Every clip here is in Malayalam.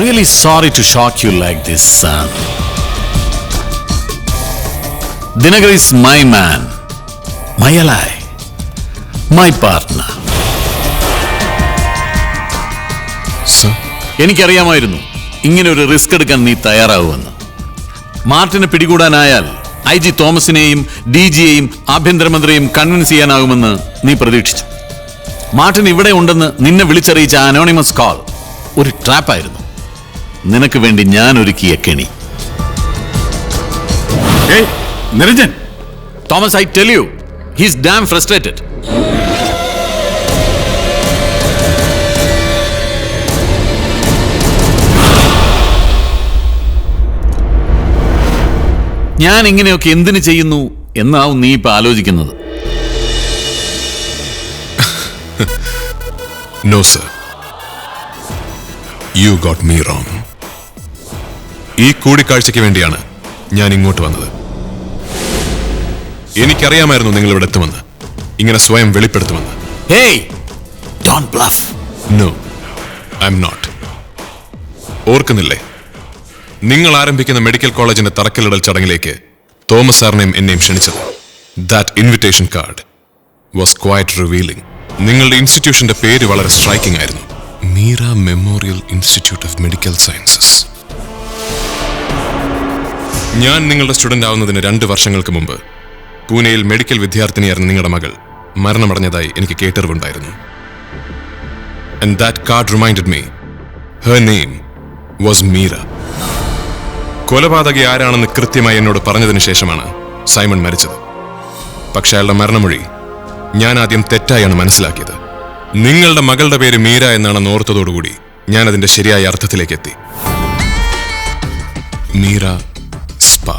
Really sorry to shock you like this, son. Dinakar is my man, my ally, my partner. Sir? എനിക്കറിയാമായിരുന്നു ഇങ്ങനെ ഒരു റിസ്ക് എടുക്കാൻ നീ തയ്യാറാവുമെന്ന്. മാർട്ടിനെ പിടികൂടാനായാൽ IG തോമസിനെയും DGയെയും ആഭ്യന്തരമന്ത്രിയെയും കൺവിൻസ് ചെയ്യാനാകുമെന്ന് നീ പ്രതീക്ഷിച്ചു. മാർട്ടിൻ ഇവിടെ ഉണ്ടെന്ന് നിന്നെ വിളിച്ചറിയിച്ച അനോണിമസ് കോൾ ഒരു ട്രാപ്പായിരുന്നു. നിനക്ക് വേണ്ടി ഞാൻ ഒരുക്കിയ കെണി. Niranjan, Thomas, I tell you, he's damn frustrated. ഞാൻ ഇങ്ങനെയൊക്കെ എന്തിനു ചെയ്യുന്നു എന്നാവും നീ ഇപ്പൊ ആലോചിക്കുന്നത്. No, sir. You got me wrong. ഈ കൂടിക്കാഴ്ചയ്ക്ക് വേണ്ടിയാണ് ഞാൻ ഇങ്ങോട്ട് വന്നത്. എനിക്കറിയാമായിരുന്നു നിങ്ങൾ ഇവിടെ എത്തുമെന്ന്, ഇങ്ങനെ സ്വയം വെളിപ്പെടുത്തുമെന്ന്. Hey, don't bluff. No, I'm not. ഓർക്കുന്നില്ലേ, നിങ്ങൾ ആരംഭിക്കുന്ന മെഡിക്കൽ കോളേജിന്റെ തറക്കല്ലിടൽ ചടങ്ങിലേക്ക് തോമസ് സാറിനെയും എന്നെയും ക്ഷണിച്ചത്? That invitation card was quite revealing. നിങ്ങളുടെ ഇൻസ്റ്റിറ്റ്യൂഷന്റെ പേര് വളരെ സ്ട്രൈക്കിംഗ് ആയിരുന്നു. Meera memorial institute of medical sciences. ഞാൻ നിങ്ങളുടെ സ്റ്റുഡന്റ് ആവുന്നതിന് 2 വർഷങ്ങൾക്ക് മുമ്പ് പൂനെയിൽ മെഡിക്കൽ വിദ്യാർത്ഥിനിയായിരുന്ന നിങ്ങളുടെ മകൾ മരണമടഞ്ഞതായി എനിക്ക് കേട്ടറിവുണ്ടായിരുന്നു. And that card reminded me, her name was Meera. കൊലപാതകി ആരാണെന്ന് കൃത്യമായി എന്നോട് പറഞ്ഞതിന് ശേഷമാണ് സൈമൺ മരിച്ചത്. പക്ഷെ അയാളുടെ മരണമൊഴി ഞാൻ ആദ്യം തെറ്റായാണ് മനസ്സിലാക്കിയത്. നിങ്ങളുടെ മകളുടെ പേര് മീര എന്നാണെന്ന് ഓർത്തതോടുകൂടി ഞാൻ അതിന്റെ ശരിയായ അർത്ഥത്തിലേക്ക് എത്തി. Meera spa.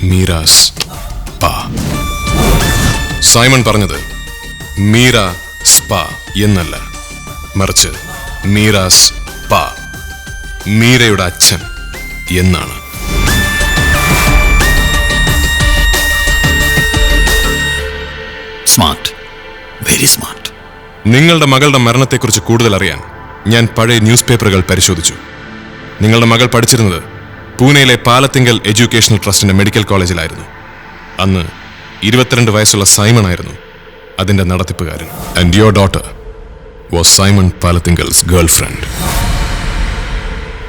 Meera's spa. Simon പറഞ്ഞത് മീര സ്പാ എന്നല്ല, മറിച്ച് മീരാസ് പാ, മീരയുടെ അച്ഛൻ എന്നാണ്. Smart, very smart. നിങ്ങളുടെ മകളുടെ മരണത്തെക്കുറിച്ച് കൂടുതൽ അറിയാൻ ഞാൻ പഴയ ന്യൂസ് പേപ്പറുകൾ പരിശോധിച്ചു. നിങ്ങളുടെ മകൾ പഠിച്ചിരുന്നത് പൂനെയിലെ പാലത്തിങ്കൽ എഡ്യൂക്കേഷണൽ ട്രസ്റ്റിന്റെ മെഡിക്കൽ കോളേജിലായിരുന്നു. അന്ന് 22 വയസ്സുള്ള സൈമൺ ആയിരുന്നു അതിന്റെ നടത്തിപ്പുകാരൻ. And your daughter was Simon Palathinkal's girlfriend.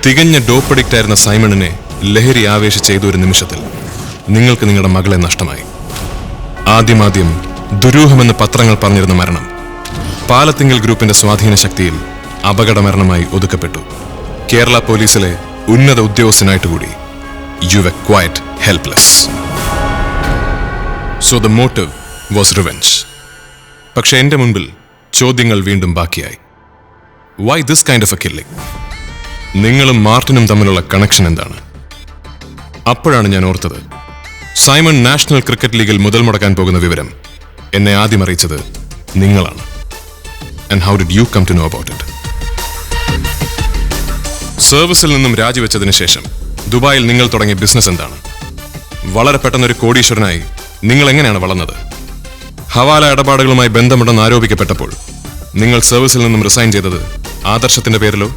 തികഞ്ഞ ഡോപ്പ് അഡിക്റ്റ് ആയിരുന്ന സൈമണിനെ ലഹരി ആവേശിച്ച ഏതൊരു നിമിഷത്തിൽ നിങ്ങൾക്ക് നിങ്ങളുടെ മകളെ നഷ്ടമായി. ആദ്യം ദുരൂഹമെന്ന് പത്രങ്ങൾ പറഞ്ഞിരുന്ന മരണം പാലത്തിങ്കൽ ഗ്രൂപ്പിന്റെ സ്വാധീന ശക്തിയിൽ അപകട മരണമായി ഒതുക്കപ്പെട്ടു. കേരള പോലീസിലെ ഉന്നത ഉദ്യോഗസ്ഥനായിട്ട് കൂടി you were quite helpless. So the motive was revenge. പക്ഷെ എന്റെ മുൻപിൽ ചോദ്യങ്ങൾ വീണ്ടും ബാക്കിയായി. Why this kind of a killing? നിങ്ങളും മാർട്ടിനും തമ്മിലുള്ള കണക്ഷൻ എന്താണ്? അപ്പോഴാണ് ഞാൻ ഓർത്തത്, സൈമൺ നാഷണൽ ക്രിക്കറ്റ് ലീഗിൽ മുതൽ മുടക്കാൻ പോകുന്ന വിവരം എന്നെ ആദ്യം അറിയിച്ചത് നിങ്ങളാണ്. And how did you come to know about it? സർവീസിൽ നിന്നും രാജിവെച്ചതിന് ശേഷം ദുബായിൽ നിങ്ങൾ തുടങ്ങിയ ബിസിനസ് എന്താണ്? വളരെ പെട്ടെന്നൊരു കോടീശ്വരനായി നിങ്ങൾ എങ്ങനെയാണ് വളർന്നത്? ഹവാല ഇടപാടുകളുമായി ബന്ധമുണ്ടെന്ന് ആരോപിക്കപ്പെട്ടപ്പോൾ നിങ്ങൾ സർവീസിൽ നിന്നും റിസൈൻ ചെയ്തത് ആദർശത്തിന്റെ പേരിലോ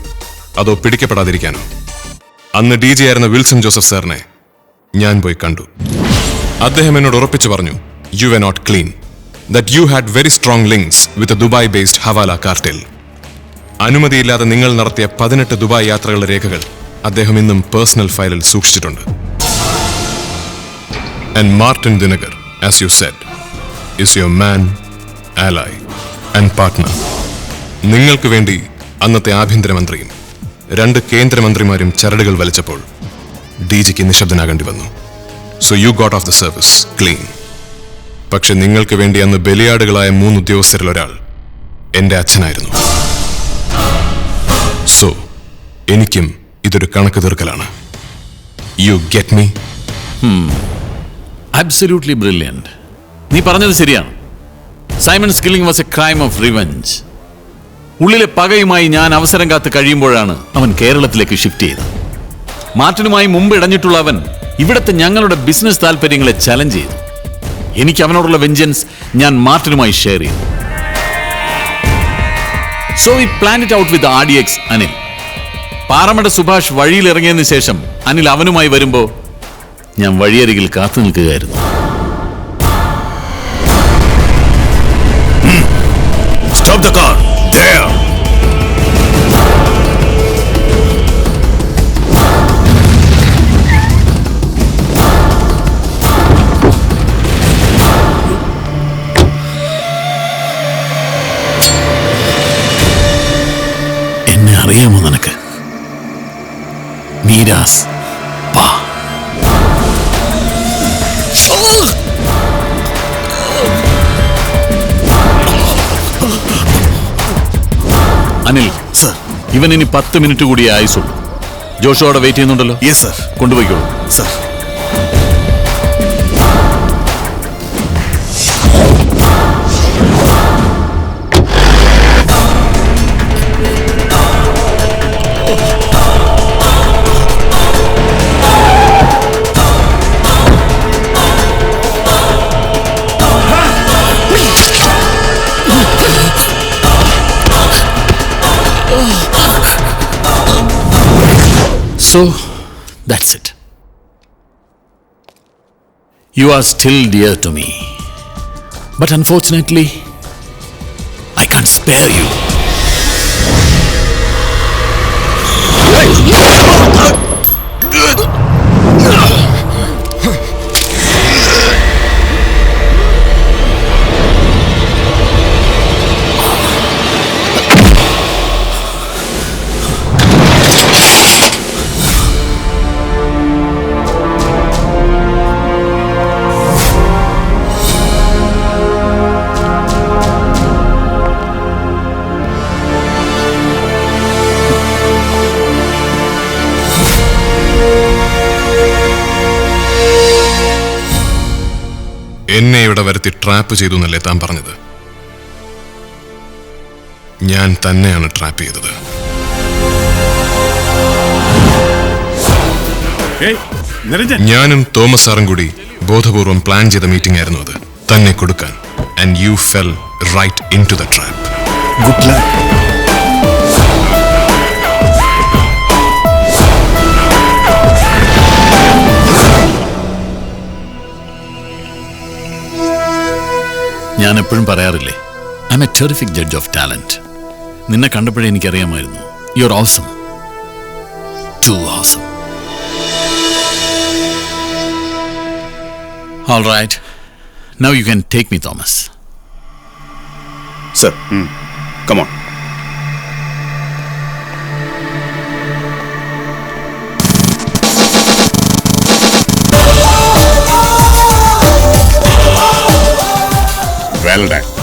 അതോ പിടിക്കപ്പെടാതിരിക്കാനോ? അന്ന് DG ആയിരുന്ന വിൽസൺ ജോസഫ് സാറിനെ ഞാൻ പോയി കണ്ടു. അദ്ദേഹം എന്നോട് ഉറപ്പിച്ചു പറഞ്ഞു, you were not clean, that you had very strong links with Dubai based hawala cartel. അനുമതിയില്ലാതെ നിങ്ങൾ നടത്തിയ 18 ദുബായ് യാത്രകളുടെ രേഖകൾ അദ്ദേഹം ഇന്നും പേഴ്സണൽ ഫയലിൽ സൂക്ഷിച്ചിട്ടുണ്ട്. And Martin Dinakar, as you said, is your man, ally and partner. നിങ്ങൾക്ക് വേണ്ടി അന്നത്തെ ആഭ്യന്തരമന്ത്രിയും 2 കേന്ദ്രമന്ത്രിമാരും ചരടുകൾ വലിച്ചപ്പോൾ DGക്ക് നിശബ്ദനാകേണ്ടി വന്നു. So you got of the service clean. പക്ഷെ നിങ്ങൾക്ക് വേണ്ടി അന്ന് ബലിയാടുകളായ 3 ഉദ്യോഗസ്ഥരിൽ ഒരാൾ എന്റെ അച്ഛനായിരുന്നു. സോ എനിക്കും ഇതൊരു കണക്ക് തീർക്കലാണ്. You get me? Absolutely brilliant. നീ പറഞ്ഞത് ശരിയാണ്. Simon's killing was a crime of revenge. ഉള്ളിലെ പകയുമായി ഞാൻ അവസരം കാത്ത് കഴിയുമ്പോഴാണ് അവൻ കേരളത്തിലേക്ക് ഷിഫ്റ്റ് ചെയ്തത്. മാർട്ടിനുമായി മുമ്പ് ഇടഞ്ഞിട്ടുള്ള അവൻ ഇവിടുത്തെ ഞങ്ങളുടെ ബിസിനസ് താല്പര്യങ്ങളെ ചലഞ്ച് ചെയ്തു. എനിക്ക് അവനോടുള്ള വെഞ്ചൻസ് ഞാൻ മാർട്ടിനുമായി ഷെയർ ചെയ്തു. So we plan it out with RDX Anil. Paramada Subhash വഴിയിൽ ഇറങ്ങിയതിനു ശേഷം അനിൽ അവനുമായി വരുമ്പോ ഞാൻ വഴിയരികിൽ കാത്തു നിൽക്കുകയായിരുന്നു. Stop the car! There! എന്നെ അറിയാമോ നിനക്ക്? നീരാസ് പാ. അനിൽ സർ. ഇവൻ ഇനി 10 മിനിറ്റ് കൂടി ആയുസുള്ളൂ. ജോഷു അവിടെ വെയിറ്റ് ചെയ്യുന്നുണ്ടല്ലോ. Yes sir. കൊണ്ടുപോയിക്കോളൂ. Sir. So, that's it. You are still dear to me. But unfortunately, I can't spare you. എന്നെ ഇവിടെ വരുത്തി ട്രാപ്പ് ചെയ്തു എന്നല്ലേ താൻ പറഞ്ഞത്? ഞാൻ തന്നെയാണ് ട്രാപ്പ് ചെയ്തത്. ഞാനും തോമസ് സാറും കൂടി ബോധപൂർവം പ്ലാൻ ചെയ്ത മീറ്റിംഗ് ആയിരുന്നു അത്, തന്നെ കൊടുക്കാൻ. And you fell right into the trap. Good luck. ഞാൻ എപ്പോഴും പറയാറില്ലേ, I'm a terrific judge of talent. നിന്നെ കണ്ടപ്പോഴേ എനിക്കറിയാമായിരുന്നു. You are awesome, too awesome. All right, now you can take me, Thomas. Sir, come on. Well done.